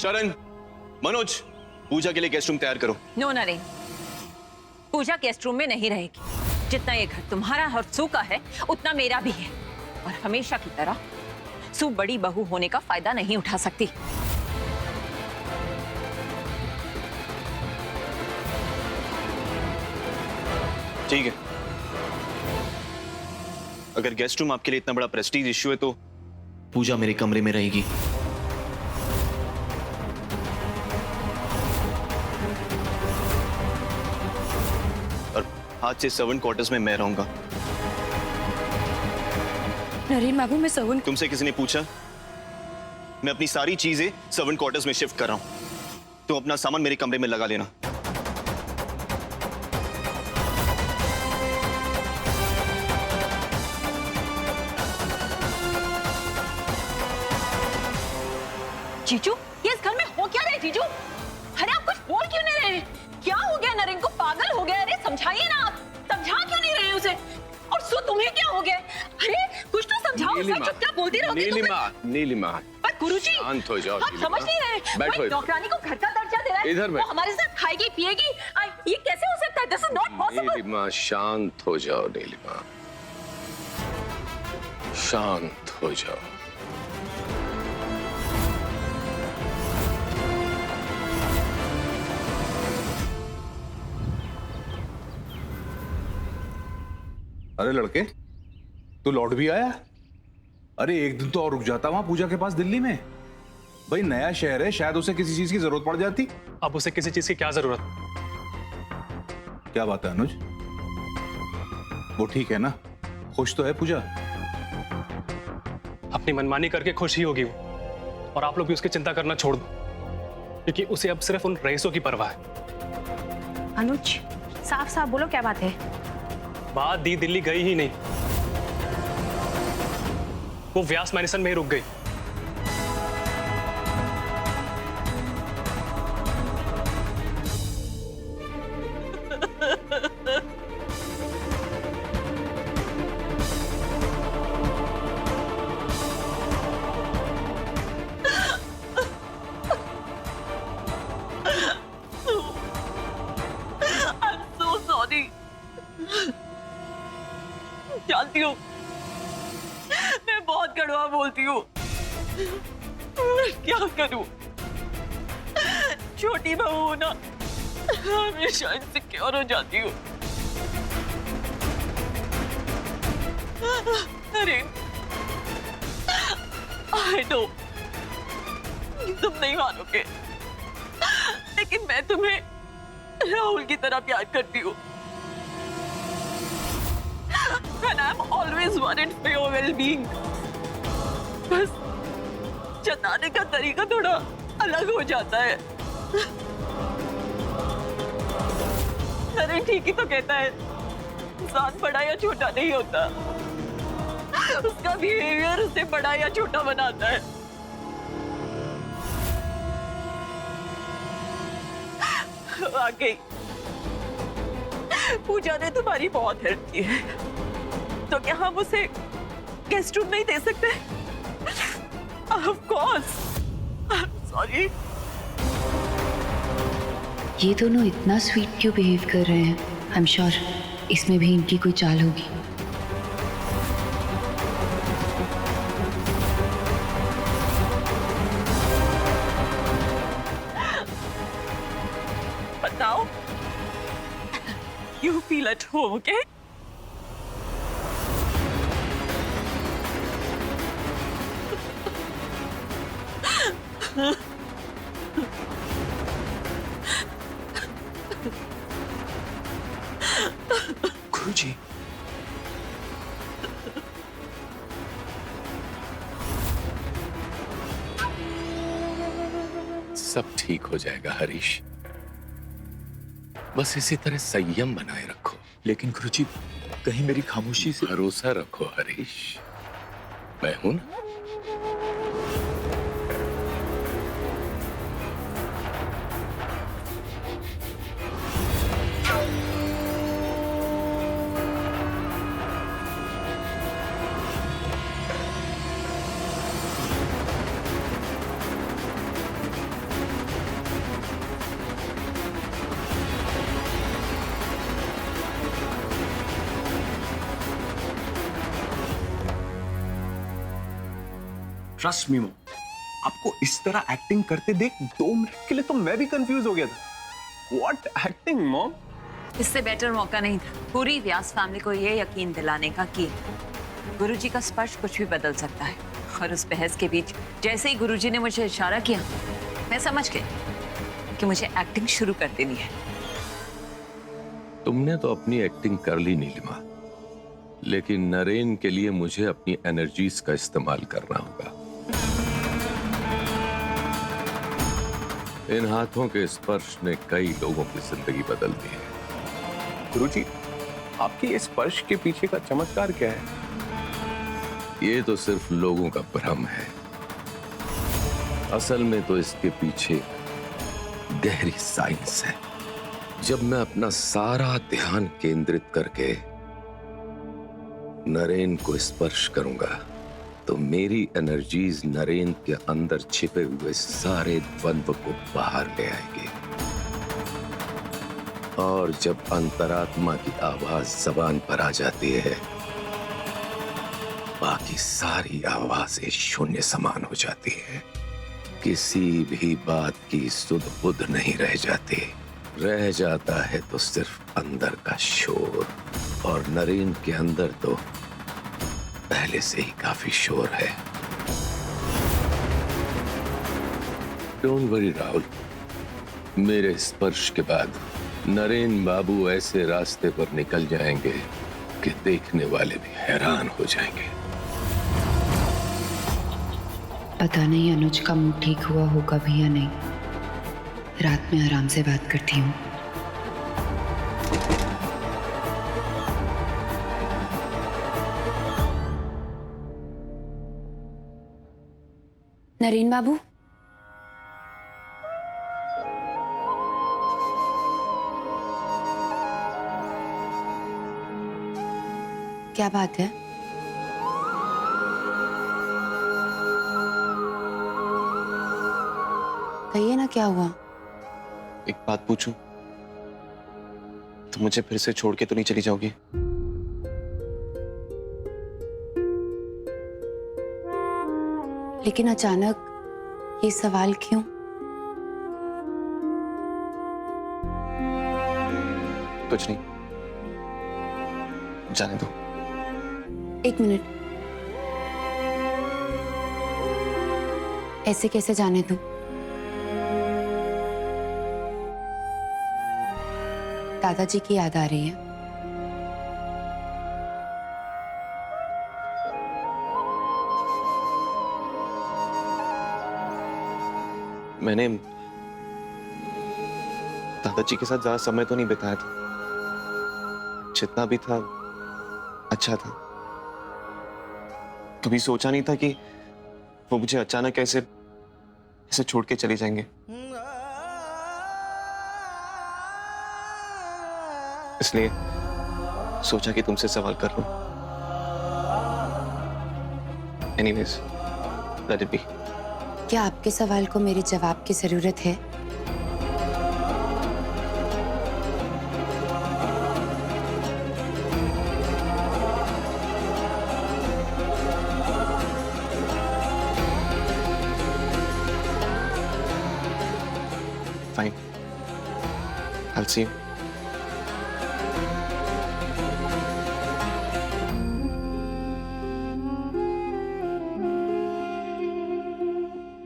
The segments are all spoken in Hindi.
शरण, मनोज, पूजा के लिए गेस्ट रूम तैयार करो। नो नरेन, पूजा गेस्ट रूम में नहीं रहेगी। जितना ये घर तुम्हारा और सू का है उतना मेरा भी है, और हमेशा की तरह सू बड़ी बहू होने का फायदा नहीं उठा सकती। ठीक है, अगर गेस्ट रूम आपके लिए इतना बड़ा प्रेस्टीज इश्यू है तो पूजा मेरे कमरे में रहेगी। और आज से सर्वेंट क्वार्टर्स में मैं रहूंगा। नरेन बाबू, मैं सर्वेंट। तुमसे किसी ने पूछा? मैं अपनी सारी चीजें सर्वेंट क्वार्टर्स में शिफ्ट कर रहा हूं। तुम अपना सामान मेरे कमरे में लगा लेना। जीजू, ये इस घर में हो क्या रहा है? जीजू, अरे आप कुछ बोल क्यों नहीं रहे? क्या हो गया नरेन को? पागल हो गया? अरे समझाइए ना, आप समझा क्यों नहीं रहे उसे? और सो तुम्हें क्या हो गया? अरे कुछ तो समझाओ उसे। चुपचाप बोलती रहोगी तो नीलिमा, पर गुरुजी, शांत हो जाओ। आप समझ नहीं रहे। बैठो। नौकरानी को घर का दर्जा दे रहा है, इधर वो हमारे साथ खाएगी पिएगी। ये कैसे हो सकता है? This is not possible. Nilima, शांत हो जाओ। नीलिमा, शांत हो जाओ। अरे लड़के, तू लौट भी आया? अरे एक दिन तो और रुक जाता वहां पूजा के पास दिल्ली में। भाई नया शहर है, शायद उसे किसी चीज की जरूरत पड़ जाती। अब उसे किसी चीज की क्या जरूरत? क्या बात है अनुज, वो ठीक है ना? खुश तो है पूजा? अपनी मनमानी करके खुश ही होगी वो, और आप लोग भी उसकी चिंता करना छोड़ दो, क्योंकि उसे अब सिर्फ उन रईसों की परवाह है। अनुज, साफ साफ बोलो, क्या बात है? बात दी दिल्ली गई ही नहीं, वो व्यास मैनिसन में ही रुक गई। जानती हूँ मैं बहुत कड़वा बोलती हूँ, क्या करूँ? छोटी बहू हूँ ना, हमेशा इनसिक्योर हो जाती हूँ। अरे आई नो तुम नहीं मानोगे, लेकिन मैं तुम्हें राहुल की तरह प्यार करती हूँ। And I'm always worried for your well-being. बस जताने का तरीका थोड़ा अलग हो जाता है। अरे ठीक ही तो कहता है, इंसान बड़ा या छोटा नहीं होता, उसका बिहेवियर उसे बड़ा या छोटा बनाता है। वाकई पूजा ने तुम्हारी बहुत हेल्प की है, तो क्या हम उसे गेस्ट रूम नहीं दे सकते? Of course. I'm sorry. ये दोनों इतना स्वीट क्यों बिहेव कर रहे हैं? आई एम श्योर इसमें भी इनकी कोई चाल होगी। बताओ, you feel at home, okay? गुरुजी, सब ठीक हो जाएगा हरीश, बस इसी तरह संयम बनाए रखो। लेकिन गुरुजी, कहीं मेरी खामोशी से... भरोसा रखो हरीश, मैं हूं ना। ट्रस्ट मी मॉम, आपको इस तरह एक्टिंग करते देख 2 मिनट के लिए तो मैं भी कंफ्यूज हो गया था। What acting mom? इससे बेटर मौका नहीं था पूरी व्यास फैमिली को ये यकीन दिलाने का कि गुरुजी का स्पर्श कुछ भी बदल सकता है। और उस बहस के बीच जैसे ही गुरुजी ने मुझे इशारा किया, मैं समझ गई कि मुझे एक्टिंग शुरू कर देनी है। तुमने तो अपनी एक्टिंग कर ली नीलिमा, लेकिन नरेन के लिए मुझे अपनी एनर्जीज का इस्तेमाल करना होगा। इन हाथों के स्पर्श ने कई लोगों की जिंदगी बदल दी है। गुरुजी, आपके इस स्पर्श के पीछे का चमत्कार क्या है? ये तो सिर्फ लोगों का भ्रम है। असल में तो इसके पीछे गहरी साइंस है। जब मैं अपना सारा ध्यान केंद्रित करके नरेन को स्पर्श करूंगा तो मेरी एनर्जीज नरेन के अंदर छिपे हुए सारे द्वंद्व को बाहर ले आएगी। और जब अंतरात्मा की आवाज जबान पर आ जाती है, बाकी सारी आवाजें शून्य समान हो जाती है। किसी भी बात की सुध बुध नहीं रह जाती। रह जाता है तो सिर्फ अंदर का शोर। और नरेन के अंदर तो पहले से ही काफी शोर है। डोंट वरी राहुल, मेरे स्पर्श के बाद नरेन बाबू ऐसे रास्ते पर निकल जाएंगे कि देखने वाले भी हैरान हो जाएंगे। पता नहीं अनुज का मूड ठीक हुआ होगा भी या नहीं। रात में आराम से बात करती हूँ। नरेन बाबू, क्या बात है? कहिए ना, क्या हुआ? एक बात पूछूं? तुम मुझे फिर से छोड़ के तो नहीं चली जाओगी? लेकिन अचानक ये सवाल क्यों? कुछ नहीं, जाने दो। एक मिनट, ऐसे कैसे जाने दूं? दादाजी की याद आ रही है। मैंने दादाजी के साथ ज्यादा समय तो नहीं बिताया था। जितना भी था अच्छा था। कभी सोचा नहीं था कि वो मुझे अचानक ऐसे छोड़ के चले जाएंगे। इसलिए सोचा कि तुमसे सवाल कर लूं। Anyways, let it be. क्या आपके सवाल को मेरे जवाब की जरूरत है? Fine. I'll see you.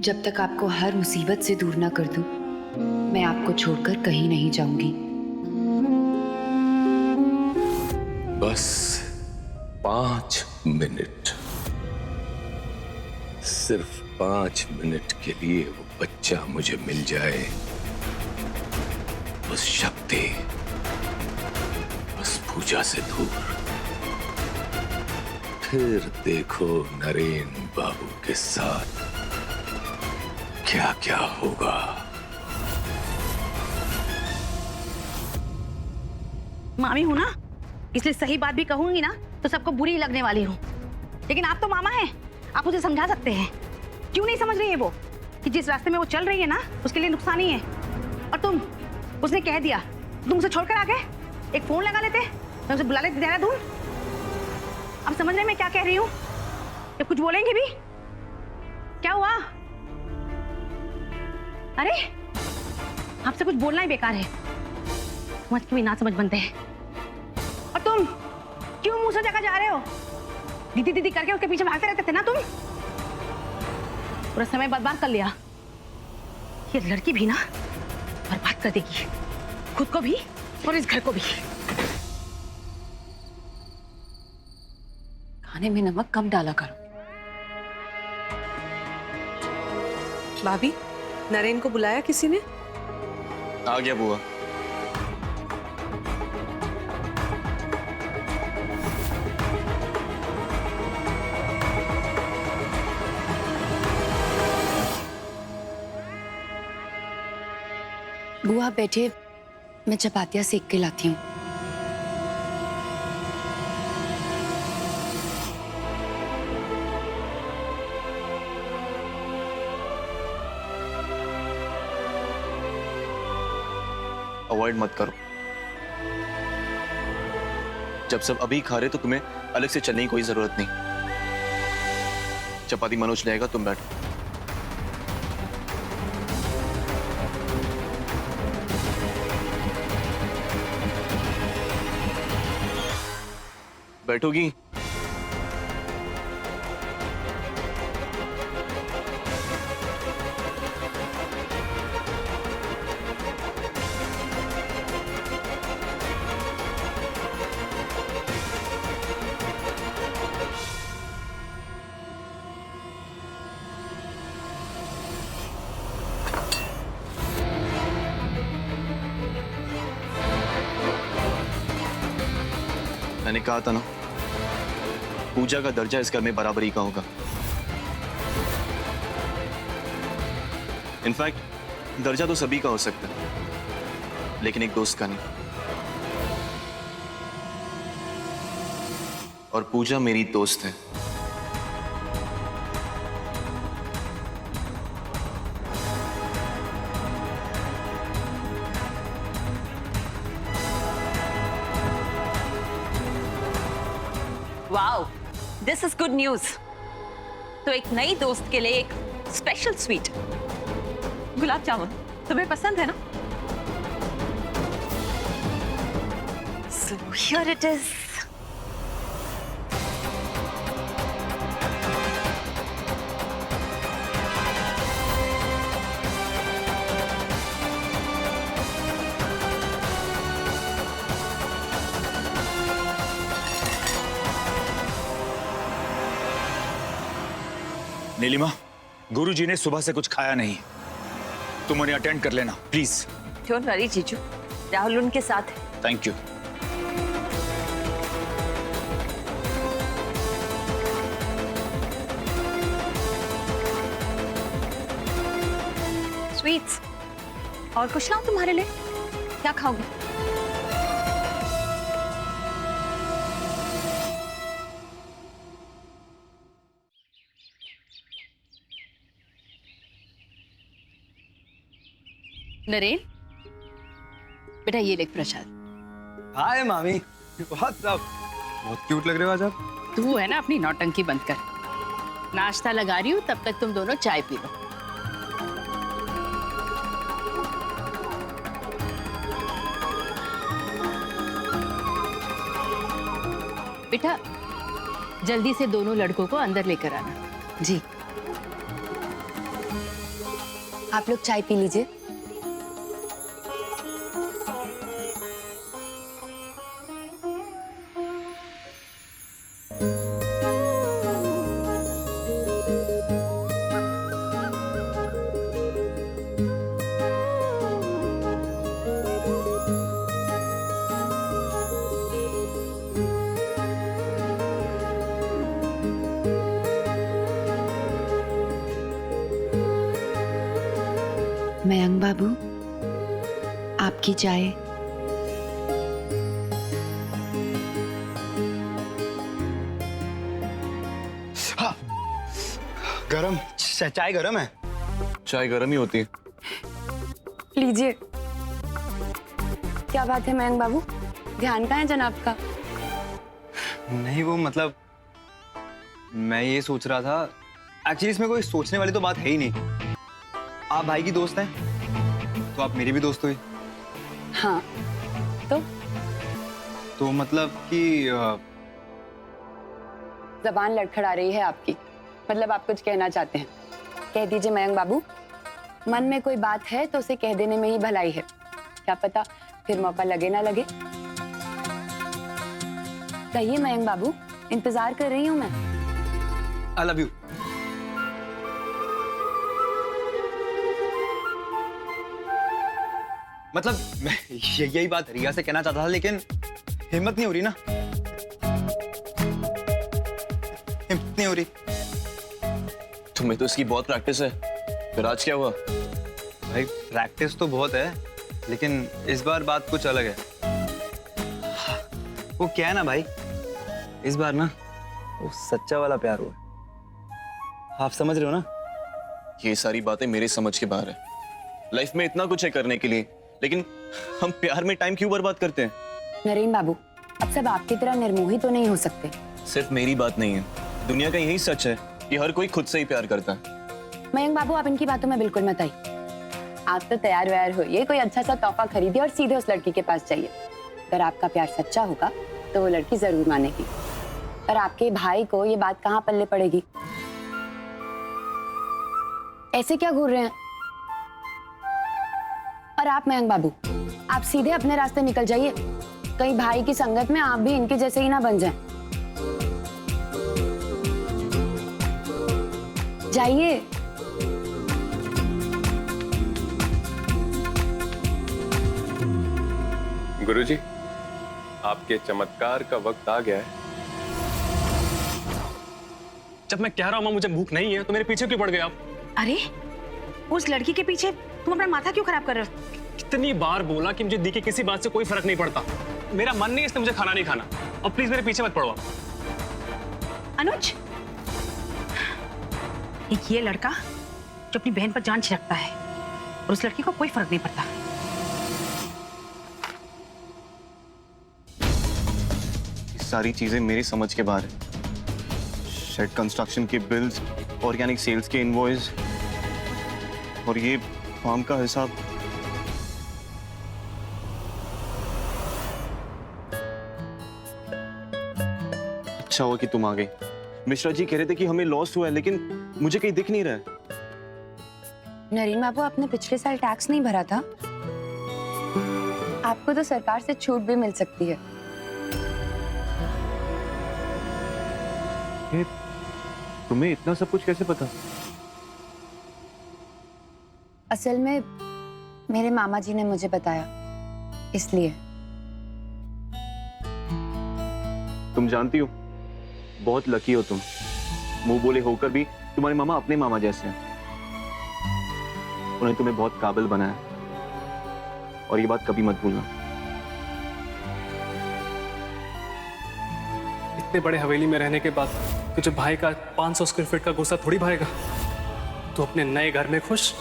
जब तक आपको हर मुसीबत से दूर ना कर दूं, मैं आपको छोड़कर कहीं नहीं जाऊंगी। बस 5 मिनट, सिर्फ 5 मिनट के लिए वो बच्चा मुझे मिल जाए। उस शक्ति, उस पूजा से दूर। फिर देखो नरेन बाबू के साथ क्या क्या होगा। मामी हूँ ना, इसलिए सही बात भी कहूंगी ना तो सबको बुरी लगने वाली हूँ। लेकिन आप तो मामा हैं, आप उसे समझा सकते हैं। क्यों नहीं समझ रही है वो कि जिस रास्ते में वो चल रही है ना उसके लिए नुकसान ही है। और तुम, उसने कह दिया, तुम उसे छोड़कर आ गए। एक फोन लगा लेते, मैं उसे बुला लेते देहरादून। अब समझ रहे मैं क्या कह रही हूँ? जब कुछ बोलेंगे भी क्या हुआ? अरे आपसे कुछ बोलना ही बेकार है, समझ के भी ना समझ बनते हैं। और तुम क्यों मुंह से जगह जा रहे हो? दीदी दीदी करके उसके पीछे भागते रहते थे ना तुम, पूरा समय बर्बाद कर लिया। ये लड़की भी ना बर्बाद कर देगी, खुद को भी और इस घर को भी। खाने में नमक कम डाला करो। भाभी, नरेन को बुलाया किसी ने? आ गया बुआ। बुआ बैठे, मैं चपातियाँ सेक के लाती हूँ। अवॉइड मत करो। जब सब अभी खा रहे तो तुम्हें अलग से चलने की कोई जरूरत नहीं। चपाती मनोज लेगा, तुम बैठो। बैठोगी? मैंने कहा था ना, पूजा का दर्जा इस घर में बराबरी का होगा। इनफैक्ट दर्जा तो सभी का हो सकता है, लेकिन एक दोस्त का नहीं। और पूजा मेरी दोस्त है। Wow, this is good news. तो एक नई दोस्त के लिए एक स्पेशल स्वीट गुलाब जामुन तुम्हें पसंद है ना? So here it is. Nilima, गुरुजी ने सुबह से कुछ खाया नहीं, तुम उन्हें अटेंड कर लेना प्लीज। डोंट वरी जीजू, राहुल उनके साथ है। Thank you. स्वीट्स और कुछ लाऊं तुम्हारे लिए? क्या खाओगे? नरेन, बेटा ये लेख प्रसाद। हाय मामी, बहुत क्यूट लग रहे हो आज आप। तू है ना अपनी नौटंकी बंद कर। नाश्ता लगा रही हूँ, तब तक तुम दोनों चाय पी लो। बेटा जल्दी से दोनों लड़कों को अंदर लेकर आना। जी। आप लोग चाय पी लीजिए। मयंक बाबू, आपकी चाय। हाँ, गरम चाय गरम है। चाय गर्म ही होती है। लीजिए। क्या बात है मयंक बाबू, ध्यान कहाँ है जनाब का? नहीं वो मतलब मैं ये सोच रहा था एक्चुअली इसमें कोई सोचने वाली तो बात है ही नहीं। आप भाई की दोस्त हैं, तो आप मेरी भी दोस्त हुई। हाँ तो मतलब कि जबान लड़खड़ा रही है आपकी, मतलब आप कुछ कहना चाहते हैं। कह दीजिए मयंक बाबू, मन में कोई बात है तो उसे कह देने में ही भलाई है। क्या पता फिर मौका लगे ना लगे। कहिए मयंक बाबू, इंतजार कर रही हूँ मैं। I love you. मतलब मैं यही बात रिया से कहना चाहता था, लेकिन हिम्मत नहीं हो रही ना, हिम्मत नहीं हो रही। तुम्हें तो इसकी बहुत प्रैक्टिस है, फिर आज क्या हुआ? भाई प्रैक्टिस तो बहुत है, लेकिन इस बार बात कुछ अलग है। वो क्या है ना भाई, इस बार ना वो सच्चा वाला प्यार हुआ। आप समझ रहे हो ना? ये सारी बातें मेरे समझ के बाहर है। लाइफ में इतना कुछ है करने के लिए, लेकिन हम प्यार में टाइम क्यों बर्बाद करते हैं? नरेन बाबू, अब सब आपकी तरह निर्मोही तो नहीं हो सकते। सिर्फ मेरी बात नहीं है, दुनिया का यही सच है कि हर कोई खुद से ही प्यार करता है। मयंक बाबू, आप इनकी बातों में बिल्कुल मत आइए। आप तो तैयार व्यार होइए, कोई अच्छा सा तोहफा खरीदिए और सीधे उस लड़की के पास जाइए। अगर आपका प्यार सच्चा होगा तो वो लड़की जरूर मानेगी। पर आपके भाई को ये बात कहाँ पल्ले पड़ेगी? ऐसे क्या घूर रहे हैं? और आप मयंक बाबू, आप सीधे अपने रास्ते निकल जाइए। कहीं भाई की संगत में आप भी इनके जैसे ही ना बन जाएं। जाइए। गुरुजी, आपके चमत्कार का वक्त आ गया है। जब मैं कह रहा हूँ मुझे भूख नहीं है तो मेरे पीछे क्यों पड़ गए आप? अरे उस लड़की के पीछे तुम अपना माथा क्यों खराब कर रहे हो? कितनी बार बोला कि मुझे दी की किसी बात से कोई फर्क नहीं पड़ता। मेरा मन नहीं, इसलिए मुझे खाना नहीं खाना। और प्लीज मेरे पीछे मत पड़ो आप। अनुज, ये लड़का जो अपनी बहन पर जान छिड़कता है और उस लड़की को कोई फर्क नहीं पड़ता। सारी चीजें मेरी समझ के बाहर है। शेड कंस्ट्रक्शन के बिल्स, ऑर्गेनिक सेल्स के इनवॉइस और ये फार्म का हिसाब। अच्छा हुआ कि तुम आ गई। मिश्रा जी कह रहे थे कि हमें लॉस हुआ है, लेकिन मुझे कहीं दिख नहीं रहा है। नरेन बाबू, आपने पिछले साल टैक्स नहीं भरा था? आपको तो सरकार से छूट भी मिल सकती है। तुम्हें इतना सब कुछ कैसे पता? असल में मेरे मामा जी ने मुझे बताया, इसलिए। तुम जानती हो, बहुत लकी हो तुम। मुंह बोले होकर भी तुम्हारे मामा अपने मामा जैसे हैं। उन्हें तुम्हें बहुत काबिल बनाया, और ये बात कभी मत भूलना। इतने बड़े हवेली में रहने के बाद तुझे भाई का 500 स्क्वायर फीट का गुस्सा थोड़ी भाएगा। तू अपने नए घर में खुश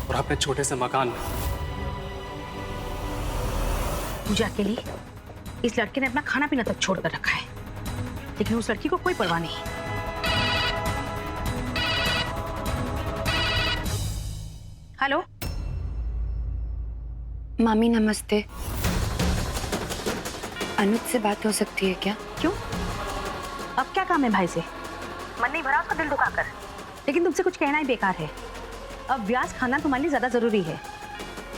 और अपने छोटे से मकान में। पूजा के लिए इस लड़के ने अपना खाना पीना तक छोड़ कर रखा है, लेकिन उस लड़की को कोई परवाह नहीं। हेलो मामी, नमस्ते। अनुज से बात हो सकती है क्या? क्यों? अब क्या काम है भाई से? मन नहीं भरा उसका दिल दुखाकर, लेकिन तुमसे कुछ कहना ही बेकार है। अब व्यास खाना तुम्हारे लिए ज्यादा जरूरी है।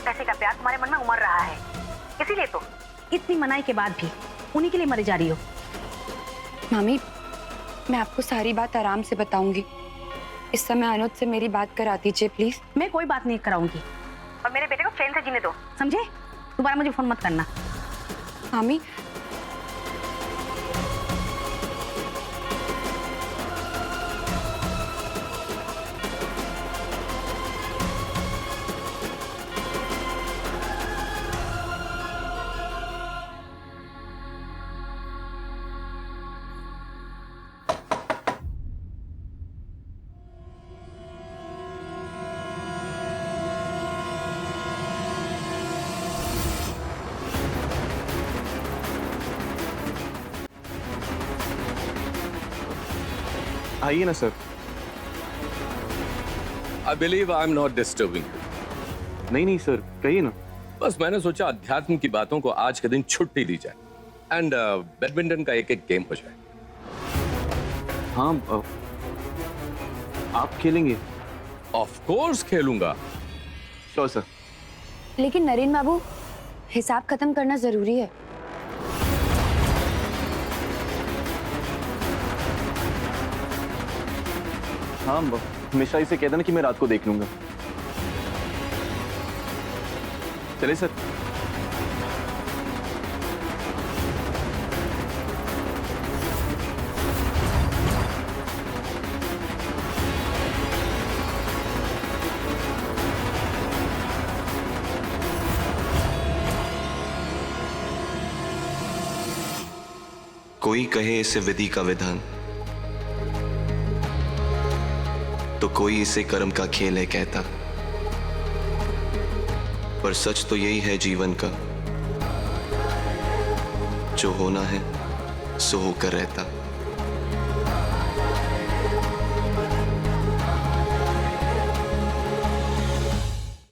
पैसे का प्यार तुम्हारे मन में उमड़ रहा है, इसीलिए तो इतनी मनाई के बाद भी उन्हीं के लिए मरे जा रही हो। मामी, मैं आपको सारी बात आराम से बताऊंगी। इस समय अनुज से मेरी बात करा दीजिए प्लीज। मैं कोई बात नहीं कराऊंगी, और मेरे बेटे को चैन से जीने दो, समझे? दोबारा मुझे फोन मत करना। मामी, आइए ना sir. I believe I am not disturbing. नहीं नहीं सर, कहिए ना। बस मैंने सोचा अध्यात्म की बातों को आज के दिन छुट्टी दी जाए एंड बैडमिंटन का एक एक गेम हो जाए। हाँ, आप खेलेंगे? ऑफ कोर्स खेलूंगा। Sure sir. लेकिन नरेन बाबू, हिसाब खत्म करना जरूरी है। हाँ, मिश्रा से कह देना कि मैं रात को देख लूंगा। चले सर। कोई कहे इसे विधि का विधान, तो कोई इसे कर्म का खेल है कहता, पर सच तो यही है जीवन का, जो होना है सो होकर रहता।